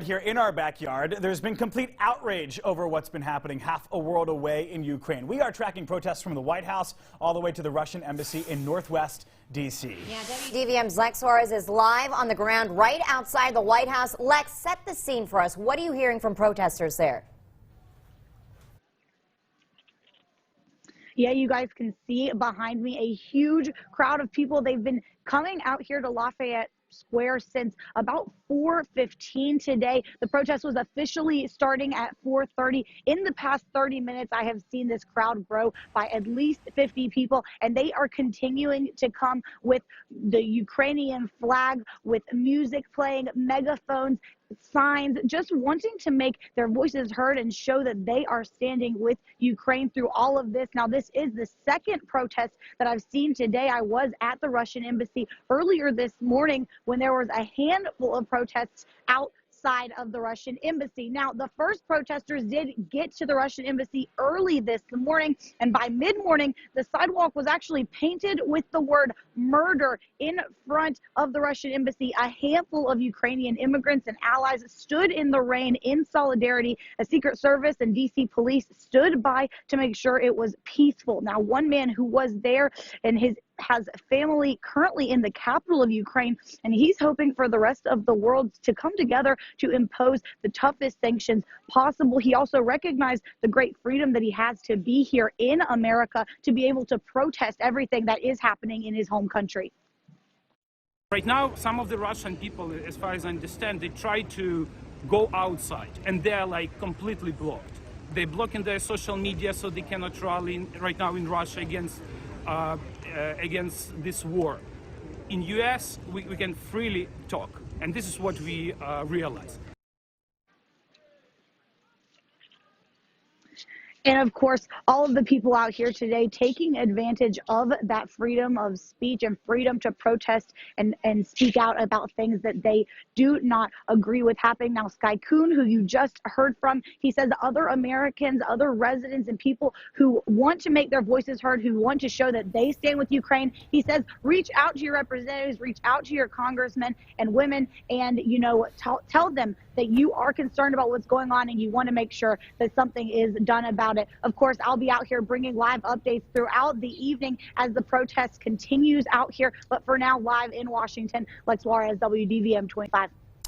Here in our backyard, there's been complete outrage over what's been happening half a world away in Ukraine. We are tracking protests from the White House all the way to the Russian embassy in Northwest D.C. Yeah, WDVM's Lex Suarez is live on the ground right outside the White House. Lex, set the scene for us. What are you hearing from protesters there? Yeah, you guys can see behind me a huge crowd of people. They've been coming out here to Lafayette Square since about 4:15 today. The protest was officially starting at 4:30. In the past 30 minutes, I have seen this crowd grow by at least 50 people, and they are continuing to come with the Ukrainian flag, with music playing, megaphones, signs, just wanting to make their voices heard and show that they are standing with Ukraine through all of this. Now, this is the second protest that I've seen today. I was at the Russian embassy earlier this morning when there was a handful of protests outside of the Russian embassy. Now, the first protesters did get to the Russian embassy early this morning, and by mid-morning, the sidewalk was actually painted with the word murder in front of the Russian embassy. A handful of Ukrainian immigrants and allies stood in the rain in solidarity. A Secret Service and DC police stood by to make sure it was peaceful. Now, one man who was there and has family currently in the capital of Ukraine, and he's hoping for the rest of the world to come together to impose the toughest sanctions possible. He also recognized the great freedom that he has to be here in America, to be able to protest everything that is happening in his home country. Right now, some of the Russian people, as far as I understand, they try to go outside, and they're like completely blocked. They're blocking their social media, so they cannot rally right now in Russia against this war. In US, we can freely talk, and this is what we realize. And of course, all of the people out here today taking advantage of that freedom of speech and freedom to protest and speak out about things that they do not agree with happening. Now, Sky Kuhn, who you just heard from, he says other Americans, other residents and people who want to make their voices heard, who want to show that they stand with Ukraine, he says, reach out to your representatives, reach out to your congressmen and women, and, you know, tell them that you are concerned about what's going on and you want to make sure that something is done about it. Of course, I'll be out here bringing live updates throughout the evening as the protest continues out here. But for now, live in Washington, Lex Suarez, WDVM 25.